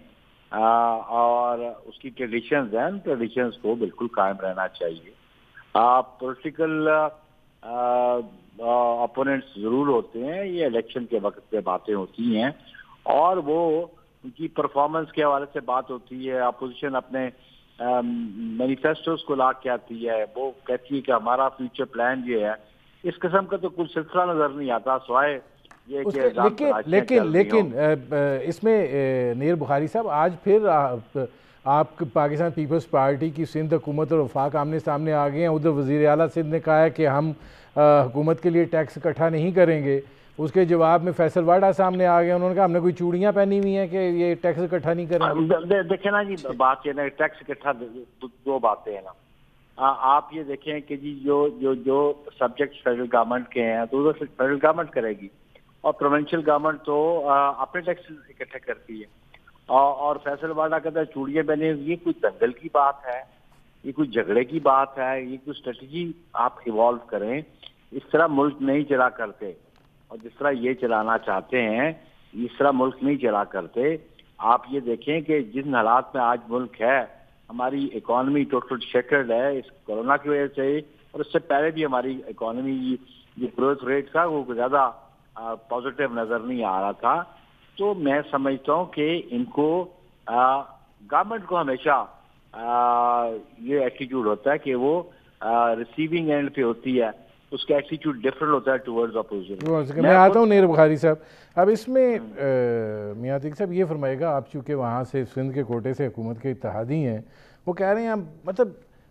اور اس کی ٹریڈیشنز ہیں, ان ٹریڈیشنز کو بالکل قائم رہنا چاہیے. پولیٹیکل اپوننٹس ضرور ہوتے ہیں, یہ الیکشن کے وقت پہ باتیں ہوتی ہیں اور وہ ان کی پرفارمنس کے حوالے سے بات ہوتی ہے. اپوزیشن اپنے مینیفیسٹوز کو لا کے آتی ہے, وہ کہتی ہے کہ ہمارا فیوچر پلان یہ ہے. اس قسم کا تو کچھ سلسلہ نظر نہیں آتا سوائے یہ کہ لیکن اس میں نیر بخاری صاحب آج پھر آپ پاکستان پیپلز پارٹی کی سندھ حکومت اور وفاق آمنے سامنے آ گئے ہیں. ادھر وزیر اعلیٰ سندھ نے کہا ہے کہ ہم حکومت کے لیے ٹیکس اکٹھا نہیں کریں گے. اس کے جواب میں فیصل واڈا سامنے آ گئے, انہوں نے کہا ہم نے کوئی چوڑیاں پہنی ہوئی ہیں کہ یہ ٹیکس اکٹھا نہیں کریں گے. دیکھیں نا جی, بات یہ نا ٹیکس اکٹھا دو باتیں ہیں نا. آپ یہ دیکھیں کہ جی جو سبجیکٹ فیڈرل گورنمنٹ کے ہیں تو ادھر فیڈرل گورنمنٹ کرے گی, اور پروونشل گورنمنٹ تو اپنے ٹیکس اکٹھے کرتی ہے. اور فیصل واڈا کہتا ہے چوڑیاں بنے, یہ کوئی دنگل کی بات ہے, یہ کوئی جھگڑے کی بات ہے, یہ کوئی اسٹریٹجی آپ ایوالو کریں. اس طرح ملک نہیں چلا کرتے, اور جس طرح یہ چلانا چاہتے ہیں اس طرح ملک نہیں چلا کرتے. آپ یہ دیکھیں کہ جن حالات میں آج ملک ہے, ہماری اکانومی ٹوٹل شیٹرڈ ہے اس کورونا کی وجہ سے, اور اس سے پہلے بھی ہماری اکانومی جو گروتھ ریٹ تھا وہ زیادہ پازیٹیو نظر نہیں آ رہا تھا. تو میں سمجھتا ہوں کہ ان کو گورنمنٹ کو ہمیشہ یہ ایٹیٹیوڈ ہوتا ہے کہ وہ ریسیونگ اینڈ پہ ہوتی ہے, اس کا ایٹیٹیوڈ ڈفرنٹ ہوتا ہے ٹورڈز اپوزیشن. میں آتا ہوں نیر بخاری صاحب. اب اس میں میاں عتیق صاحب یہ فرمائے گا, آپ چونکہ وہاں سے سندھ کے کوٹے سے حکومت کے اتحادی ہیں, وہ کہہ رہے ہیں مطلب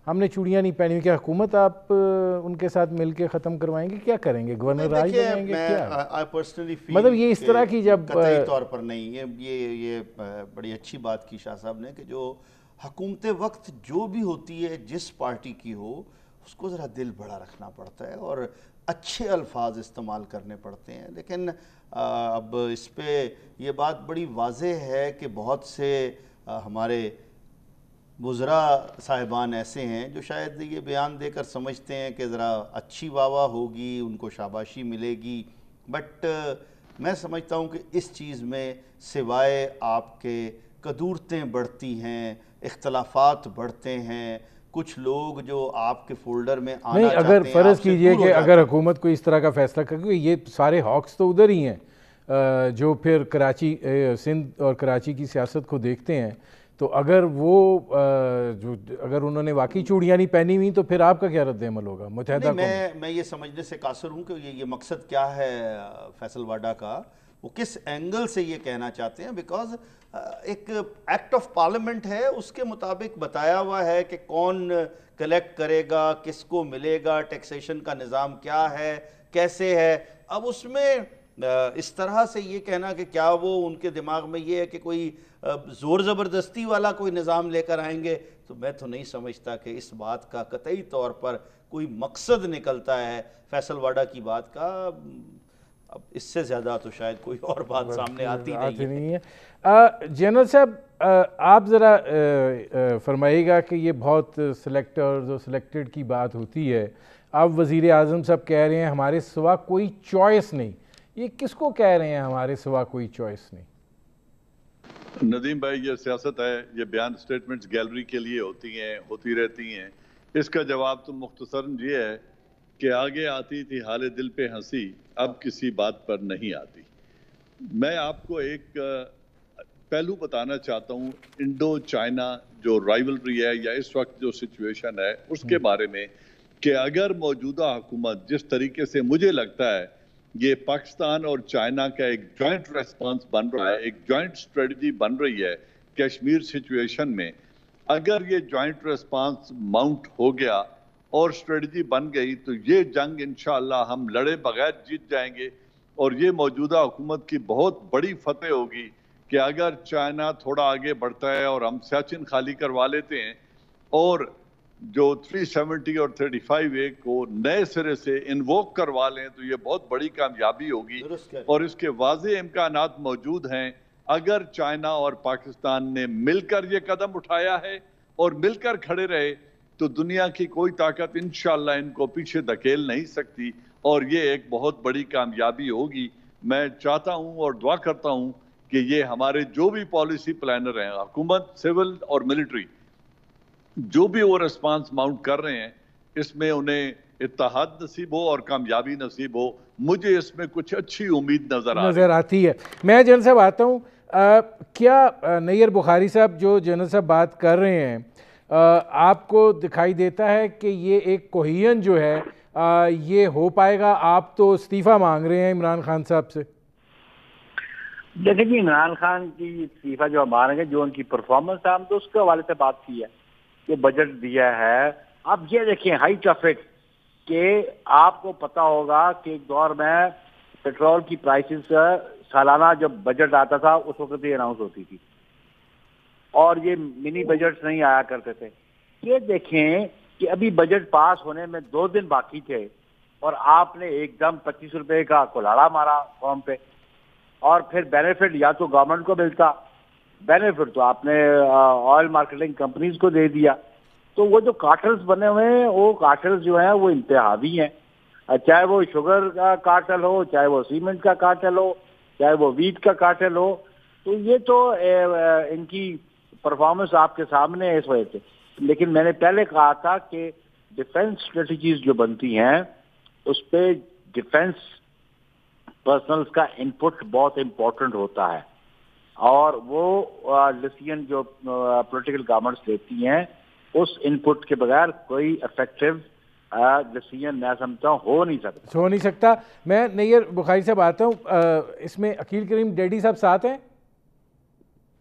ہم نے چوڑیاں نہیں پہنی ہوئی, کیا حکومت آپ ان کے ساتھ مل کے ختم کروائیں گے, کیا کریں گے, گورنر راج بنائیں گے, کیا مطلب یہ اس طرح کی جب قطعی طور پر نہیں. یہ بڑی اچھی بات کی شاہ صاحب نے کہ جو حکومت وقت جو بھی ہوتی ہے جس پارٹی کی ہو اس کو ذرا دل بڑا رکھنا پڑتا ہے اور اچھے الفاظ استعمال کرنے پڑتے ہیں. لیکن اب اس پہ یہ بات بڑی واضح ہے کہ بہت سے ہمارے وزراء صاحبان ایسے ہیں جو شاید یہ بیان دے کر سمجھتے ہیں کہ ذرا اچھی واہ واہ ہوگی, ان کو شاباشی ملے گی. بٹ میں سمجھتا ہوں کہ اس چیز میں سوائے آپ کے کدورتیں بڑھتی ہیں, اختلافات بڑھتے ہیں, کچھ لوگ جو آپ کے فولڈر میں آنا چاہتے ہیں. اگر فرض کیجئے کہ اگر حکومت کو اس طرح کا فیصلہ کر, کیونکہ یہ سارے ہاکس تو ادھر ہی ہیں, जो फिर कराची सिंध और कराची की सियासत को देखते हैं, तो अगर वो अगर उन्होंने वाकई चूड़ियाँ नहीं पहनी हुई तो फिर आपका क्या रद्द-ए-अमल होगा? मुत्तहिदा मैं ये समझने से कासिर हूँ कि ये मकसद क्या है फैसल वाडा का, वो किस एंगल से ये कहना चाहते हैं। बिकॉज एक एक्ट ऑफ पार्लियामेंट है, उसके मुताबिक बताया हुआ है कि कौन कलेक्ट करेगा, किसको मिलेगा, टैक्सेशन का निज़ाम क्या है, कैसे है। अब उसमें इस तरह से ये कहना कि क्या वो उनके दिमाग में ये है कि कोई ज़ोर ज़बरदस्ती वाला कोई निज़ाम लेकर आएंगे, तो मैं तो नहीं समझता कि इस बात का कतई तौर पर कोई मकसद निकलता है फैसल वाडा की बात का। अब इससे ज़्यादा तो शायद कोई और बात सामने आती नहीं है। जनरल साहब, आप ज़रा फरमाइएगा कि ये बहुत सिलेक्टर्स और सिलेक्टेड की बात होती है। अब वज़ीर आज़म साहब कह रहे हैं हमारे सिवा कोई चॉइस नहीं, ये किसको कह रहे हैं हमारे सिवा कोई चॉइस नहीं? नदीम भाई, ये सियासत है, ये बयान स्टेटमेंट्स गैलरी के लिए होती हैं, होती रहती हैं। इसका जवाब तो मुख्तसरन ये है कि आगे आती थी हाले दिल पे हंसी, अब किसी बात पर नहीं आती। मैं आपको एक पहलू बताना चाहता हूँ इंडो चाइना जो राइवलरी है या इस वक्त जो सिचुएशन है उसके बारे में, कि अगर मौजूदा हुकूमत जिस तरीके से मुझे लगता है ये पाकिस्तान और चाइना का एक जॉइंट रेस्पॉन्स बन रहा है, एक जॉइंट स्ट्रेटजी बन रही है कश्मीर सिचुएशन में, अगर ये जॉइंट रेस्पॉन्स माउंट हो गया और स्ट्रेटजी बन गई तो ये जंग इंशाअल्लाह हम लड़े बगैर जीत जाएंगे। और ये मौजूदा हुकूमत की बहुत बड़ी फतेह होगी कि अगर चाइना थोड़ा आगे बढ़ता है और हम सियाचिन खाली करवा लेते हैं और जो 370 और 35A को नए सिरे से इन्वोक करवा लें तो ये बहुत बड़ी कामयाबी होगी। और इसके वाज़े इम्कानात मौजूद हैं। अगर चाइना और पाकिस्तान ने मिलकर ये कदम उठाया है और मिलकर खड़े रहे तो दुनिया की कोई ताकत इंशाअल्लाह इनको पीछे धकेल नहीं सकती और ये एक बहुत बड़ी कामयाबी होगी। मैं चाहता हूँ और दुआ करता हूँ कि ये हमारे जो भी पॉलिसी प्लानर हैं, हुकूमत, सिविल और मिलिट्री, जो भी वो रिस्पांस माउंट कर रहे हैं, इसमें उन्हें इत्तेहाद नसीब हो और कामयाबी नसीब हो। मुझे इसमें कुछ अच्छी उम्मीद नज़र आती है। मैं जनरल साहब आता हूँ, क्या नैयर बुखारी साहब जो जनरल साहब बात कर रहे हैं, आपको दिखाई देता है कि ये एक कोहियन जो है ये हो पाएगा? आप तो इस्तीफ़ा मांग रहे हैं इमरान खान साहब से। देखिए जी, इमरान खान की इस्तीफ़ा जो मांगे, जो उनकी परफॉर्मेंस है, हम तो उसके हवाले से बात की है, ये बजट दिया है। अब ये देखिए हाइट ऑफ इट कि आपको पता होगा कि एक दौर में पेट्रोल की प्राइसेस सालाना जब बजट आता था उस वक्त ही अनाउंस होती थी और ये मिनी बजट नहीं आया करते थे। ये देखें कि अभी बजट पास होने में 2 दिन बाकी थे और आपने एकदम 25 रुपए का कुल्हाड़ा मारा फॉर्म पे, और फिर बेनिफिट या तो गवर्नमेंट को मिलता, बेनिफिट तो आपने ऑयल मार्केटिंग कंपनीज को दे दिया। तो वो जो कार्टल्स बने हुए हैं, वो कार्टल्स जो हैं वो इंतहावी हैं, चाहे वो शुगर का कार्टल हो, चाहे वो सीमेंट का कार्टल हो, चाहे वो वीट का कार्टल हो। तो ये तो इनकी परफॉर्मेंस आपके सामने है इस वजह से। लेकिन मैंने पहले कहा था कि डिफेंस स्ट्रेटजीज जो बनती हैं उस पर डिफेंस पर्सनल्स का इनपुट बहुत इम्पोर्टेंट होता है और वो डिसीजन जो पॉलिटिकल गवर्नमेंट्स लेती हैं उस इनपुट के बगैर कोई इफेक्टिव डिसीजन मैं समझता हूँ हो नहीं सकता। मैं नैयर बुखारी साहब आता हूँ, इसमें अकील करीम डैडी साहब साथ हैं?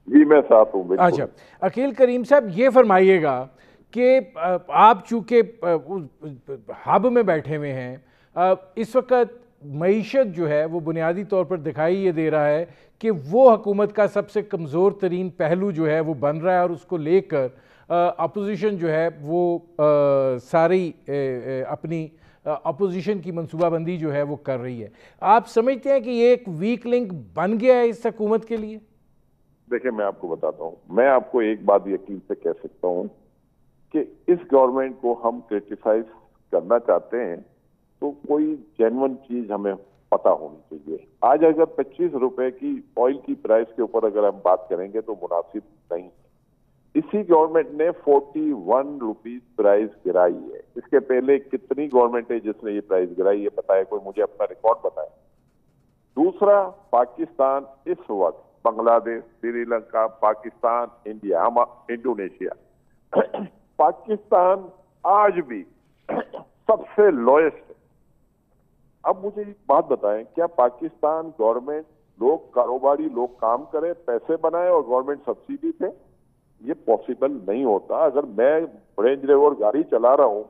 जी मैं साथ हूँ। अच्छा, अकील करीम साहब ये फरमाइएगा कि आप चूँकि हब में बैठे हुए हैं, इस वक्त मईशत जो है वो बुनियादी तौर पर दिखाई ये दे रहा है कि वो हुकूमत का सबसे कमज़ोर तरीन पहलू जो है वो बन रहा है और उसको लेकर अपोजिशन जो है वो सारी अपनी अपोजिशन की मनसूबाबंदी जो है वो कर रही है। आप समझते हैं कि ये एक वीक लिंक बन गया है इस हुकूमत के लिए? देखिए मैं आपको बताता हूँ, मैं आपको एक बात यकीन से कह सकता हूँ कि इस गवर्नमेंट को हम क्रिटिसाइज करना चाहते हैं तो कोई जेन्युइन चीज हमें पता होनी चाहिए। आज अगर 25 रुपए की ऑयल की प्राइस के ऊपर अगर हम बात करेंगे तो मुनासिब नहीं। इसी गवर्नमेंट ने 41 रुपीज प्राइस गिराई है। इसके पहले कितनी गवर्नमेंट है जिसने ये प्राइस गिराई है बताए? कोई मुझे अपना रिकॉर्ड बताए। दूसरा, पाकिस्तान इस वक्त बांग्लादेश, श्रीलंका, पाकिस्तान, इंडिया, हम इंडोनेशिया, पाकिस्तान आज भी सबसे लोएस्ट है। अब मुझे एक बात बताएं, क्या पाकिस्तान गवर्नमेंट, लोग कारोबारी लोग काम करें, पैसे बनाए और गवर्नमेंट सब्सिडी दे? ये पॉसिबल नहीं होता। अगर मैं रेंज रोवर गाड़ी चला रहा हूं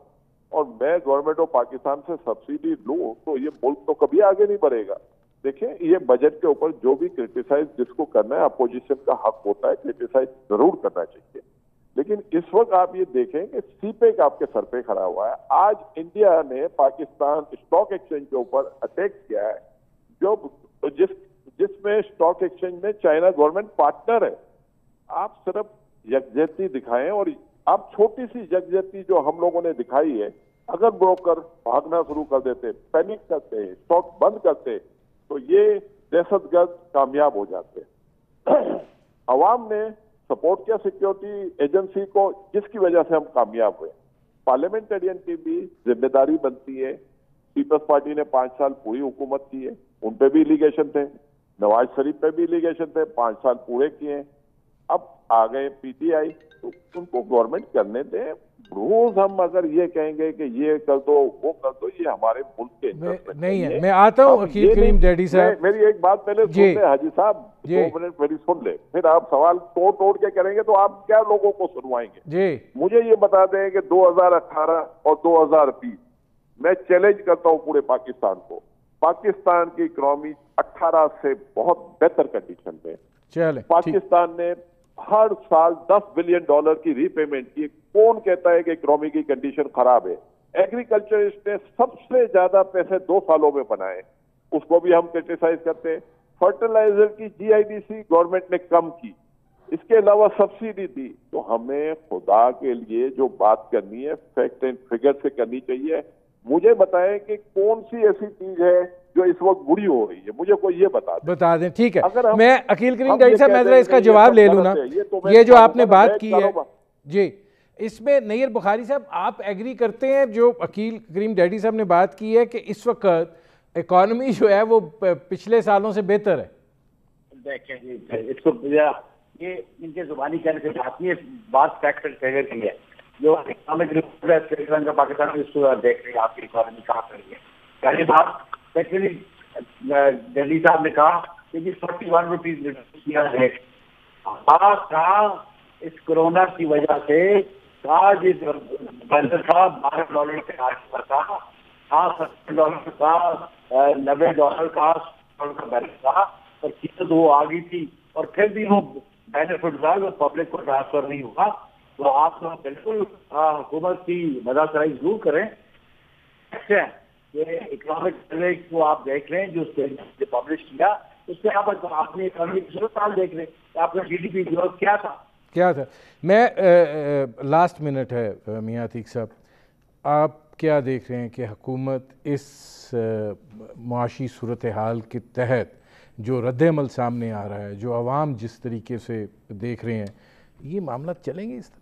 और मैं गवर्नमेंट ऑफ पाकिस्तान से सब्सिडी लूं तो ये मुल्क तो कभी आगे नहीं बढ़ेगा। देखें, ये बजट के ऊपर जो भी क्रिटिसाइज जिसको करना है, अपोजिशन का हक होता है, क्रिटिसाइज जरूर करना चाहिए, लेकिन इस वक्त आप ये देखें कि सीपेक आपके सर पे खड़ा हुआ है। आज इंडिया ने पाकिस्तान स्टॉक एक्सचेंज के ऊपर अटैक किया है, जो जिसमें स्टॉक एक्सचेंज में चाइना गवर्नमेंट पार्टनर है। आप सिर्फ यकजहती दिखाएं, और आप छोटी सी यकजहती जो हम लोगों ने दिखाई है, अगर ब्रोकर भागना शुरू कर देते, पैनिक करते, स्टॉक बंद करते, तो ये दहशतगर्द कामयाब हो जाते। अवाम ने सपोर्ट किया सिक्योरिटी एजेंसी को, जिसकी वजह से हम कामयाब हुए। पार्लियामेंटेरियन की भी जिम्मेदारी बनती है। पीपल्स पार्टी ने 5 साल पूरी हुकूमत की है, उन पे भी इलीगेशन थे, नवाज शरीफ पे भी इलीगेशन थे, 5 साल पूरे किए। अब आ गए पीटीआई, तो उनको गवर्नमेंट करने दें। रोज हम अगर ये कहेंगे कि ये कर दो, वो कर दो, ये हमारे मुल्क के नहीं है। मैं आता हूँ अकील करीम डैडी साहब, मेरी एक बात पहले सुन ले हाजी साहब, 2 मिनट मेरी सुन ले, फिर आप सवाल तोड़ के करेंगे तो आप क्या लोगों को सुनवाएंगे जी। मुझे ये बता दें कि 2018 और 2020 मैं चैलेंज करता हूँ पूरे पाकिस्तान को, पाकिस्तान की इकोनॉमी 18 से बहुत बेहतर कंडीशन में। चले, पाकिस्तान ने हर साल $10 बिलियन की रीपेमेंट की। कौन कहता है कि इकोनॉमी की कंडीशन खराब है? एग्रीकल्चरिस्ट ने सबसे ज्यादा पैसे 2 सालों में बनाए, उसको भी हम क्रिटिसाइज करते हैं। फर्टिलाइजर की GIDC गवर्नमेंट ने कम की, इसके अलावा सब्सिडी दी। तो हमें खुदा के लिए जो बात करनी है फैक्ट एंड फिगर से करनी चाहिए। मुझे बताएं कि कौन सी ऐसी चीज है जो इस वक्त बुरी हो रही है, मुझे कोई ये बता दें। ठीक है, मैं अकील करीम डैडी साहब, मैं जरा इसका जवाब ले लूँ ना। ये जो आपने बात की है जी, इसमें नैयर बुखारी साहब आप एग्री करते हैं जो अकील करीम डैडी साहब ने बात की है कि इस वक्त इकॉनमी जो है वो पिछले सालों से बेहतर है? देखिए जी, इसको ये इनके जुबानी कहने से बात नहीं है, बात फैक्ट एंड फिगर की है। जो इकोनॉमिक रिपोर्ट है श्रीलंका पाकिस्तान में, इसको देख रही है आपकी इकोनॉमी कहाँ कर रही है। पहली बात, दिल्ली साहब ने कहा कि 41 रुपीज रिड्यूस किया रेट। इस कोरोना की वजह से आज $12 का $70 का, $70 का, $90 का बैलेंस था, और चीजें तो वो आ गई थी, और फिर भी वो बेनिफिट था वो पब्लिक को ट्रांसफर नहीं हुआ। तो आप तो बिल्कुल हुकूमत की मददगारी जरूर करें। ये इकोनॉमिक सर्वे को आप देख लें जो पब्लिश किया, उससे आप अपनी इकोनॉमी की सूरत हाल देख लें, आपका GDP ग्रोथ क्या था। मैं लास्ट मिनट है मियां अतीक साहब, आप क्या देख रहे हैं कि हुकूमत इस मुआशी सूरत हाल के तहत जो रद्द-ए-अमल सामने आ रहा है, जो आवाम जिस तरीके से देख रहे हैं, ये मामला चलेंगे इस तरह?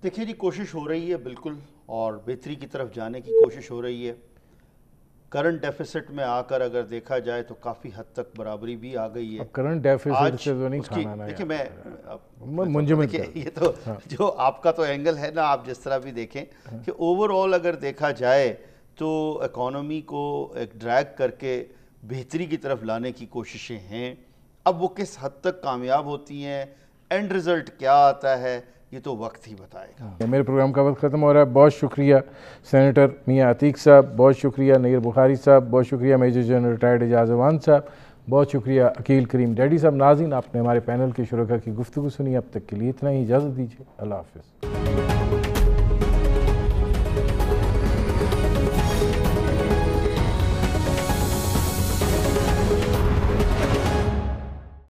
देखिए जी, कोशिश हो रही है बिल्कुल, और बेहतरी की तरफ जाने की कोशिश हो रही है। करंट डेफिसिट में आकर अगर देखा जाए तो काफ़ी हद तक बराबरी भी आ गई है। करंट डेफिसिट से तो नहीं खाना ना। देखिए ये तो हाँ। जो आपका तो एंगल है ना, आप जिस तरह भी देखें कि ओवरऑल अगर देखा जाए तो इकॉनमी को एक ड्रैग करके बेहतरी की तरफ लाने की कोशिशें हैं। अब वो किस हद तक कामयाब होती हैं, एंड रिज़ल्ट क्या आता है, ये तो वक्त ही बताएगा। मेरे प्रोग्राम का वक्त ख़त्म हो रहा है। बहुत शुक्रिया सेनेटर मियां अतीक साहब, बहुत शुक्रिया नैयर बुखारी साहब, बहुत शुक्रिया major general retired Ejaz Awan साहब, बहुत शुक्रिया अकील करीम डैडी साहब। नाज़रीन, आपने हमारे पैनल के शुरका की गुफ्तगू सुनी। अब तक के लिए इतना ही, इजाज़त दीजिए। अल्लाह हाफ़िज़।